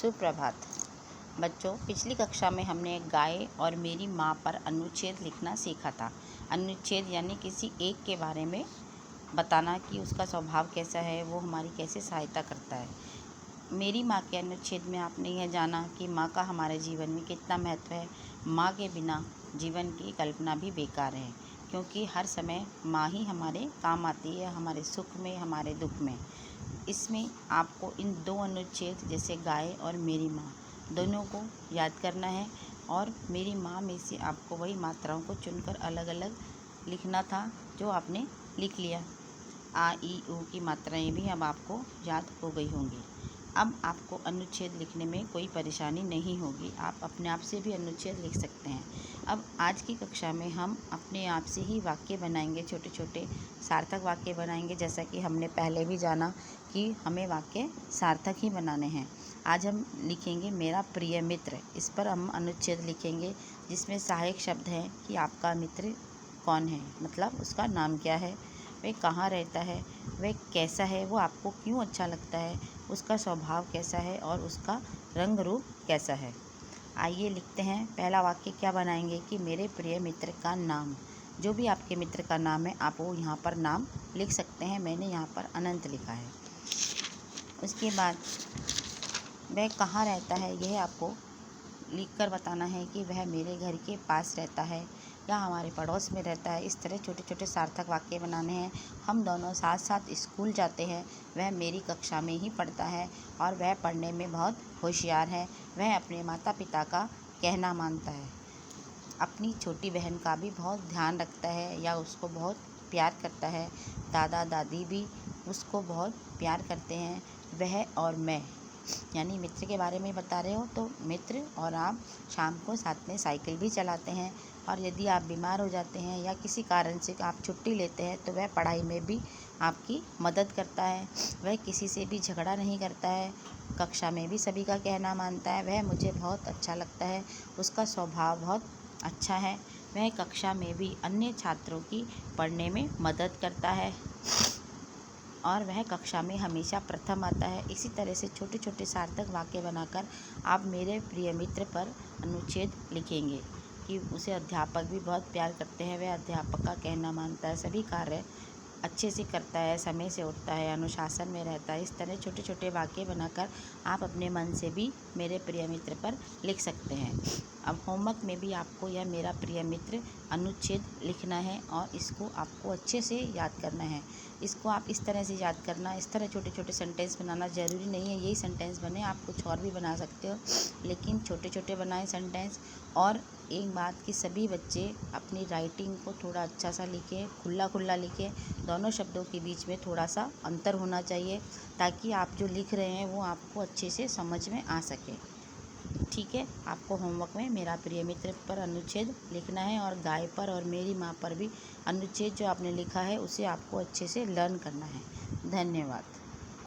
सुप्रभात बच्चों। पिछली कक्षा में हमने गाय और मेरी माँ पर अनुच्छेद लिखना सीखा था। अनुच्छेद यानी किसी एक के बारे में बताना कि उसका स्वभाव कैसा है, वो हमारी कैसे सहायता करता है। मेरी माँ के अनुच्छेद में आपने यह जाना कि माँ का हमारे जीवन में कितना महत्व है। माँ के बिना जीवन की कल्पना भी बेकार है, क्योंकि हर समय माँ ही हमारे काम आती है, हमारे सुख में, हमारे दुख में। इसमें आपको इन दो अनुच्छेद जैसे गाय और मेरी माँ दोनों को याद करना है, और मेरी माँ में से आपको वही मात्राओं को चुनकर अलग अलग लिखना था, जो आपने लिख लिया। आ ई ऊ की मात्राएं भी अब आपको याद हो गई होंगी। अब आपको अनुच्छेद लिखने में कोई परेशानी नहीं होगी, आप अपने आप से भी अनुच्छेद लिख सकते हैं। अब आज की कक्षा में हम अपने आप से ही वाक्य बनाएंगे, छोटे छोटे सार्थक वाक्य बनाएंगे, जैसा कि हमने पहले भी जाना कि हमें वाक्य सार्थक ही बनाने हैं। आज हम लिखेंगे मेरा प्रिय मित्र। इस पर हम अनुच्छेद लिखेंगे, जिसमें सहायक शब्द है कि आपका मित्र कौन है, मतलब उसका नाम क्या है, वह कहाँ रहता है, वह कैसा है, वो आपको क्यों अच्छा लगता है, उसका स्वभाव कैसा है और उसका रंग रूप कैसा है। आइए लिखते हैं। पहला वाक्य क्या बनाएंगे कि मेरे प्रिय मित्र का नाम। जो भी आपके मित्र का नाम है आप वो यहाँ पर नाम लिख सकते हैं। मैंने यहाँ पर अनंत लिखा है। उसके बाद वह कहाँ रहता है, यह आपको लिखकर बताना है कि वह मेरे घर के पास रहता है या हमारे पड़ोस में रहता है। इस तरह छोटे छोटे सार्थक वाक्य बनाने हैं। हम दोनों साथ साथ स्कूल जाते हैं। वह मेरी कक्षा में ही पढ़ता है और वह पढ़ने में बहुत होशियार है। वह अपने माता पिता का कहना मानता है, अपनी छोटी बहन का भी बहुत ध्यान रखता है या उसको बहुत प्यार करता है। दादा दादी भी उसको बहुत प्यार करते हैं। वह और मैं, यानी मित्र के बारे में बता रहे हो तो मित्र और आप शाम को साथ में साइकिल भी चलाते हैं, और यदि आप बीमार हो जाते हैं या किसी कारण से आप छुट्टी लेते हैं तो वह पढ़ाई में भी आपकी मदद करता है। वह किसी से भी झगड़ा नहीं करता है, कक्षा में भी सभी का कहना मानता है। वह मुझे बहुत अच्छा लगता है, उसका स्वभाव बहुत अच्छा है। वह कक्षा में भी अन्य छात्रों की पढ़ने में मदद करता है और वह कक्षा में हमेशा प्रथम आता है। इसी तरह से छोटे छोटे सार्थक वाक्य बनाकर आप मेरे प्रिय मित्र पर अनुच्छेद लिखेंगे कि उसे अध्यापक भी बहुत प्यार करते हैं, वह अध्यापक का कहना मानता है, सभी कार्य अच्छे से करता है, समय से उठता है, अनुशासन में रहता है। इस तरह छोटे छोटे वाक्य बनाकर आप अपने मन से भी मेरे प्रिय मित्र पर लिख सकते हैं। अब होमवर्क में भी आपको यह मेरा प्रिय मित्र अनुच्छेद लिखना है और इसको आपको अच्छे से याद करना है। इसको आप इस तरह से याद करना, इस तरह छोटे छोटे सेंटेंस बनाना। ज़रूरी नहीं है यही सेंटेंस बने, आप कुछ और भी बना सकते हो, लेकिन छोटे छोटे बनाएं सेंटेंस। और एक बात कि सभी बच्चे अपनी राइटिंग को थोड़ा अच्छा सा लिखें, खुला खुला लिखें। दोनों शब्दों के बीच में थोड़ा सा अंतर होना चाहिए, ताकि आप जो लिख रहे हैं वो आपको अच्छे से समझ में आ सके। ठीक है, आपको होमवर्क में मेरा प्रिय मित्र पर अनुच्छेद लिखना है, और गाय पर और मेरी माँ पर भी अनुच्छेद जो आपने लिखा है उसे आपको अच्छे से लर्न करना है। धन्यवाद।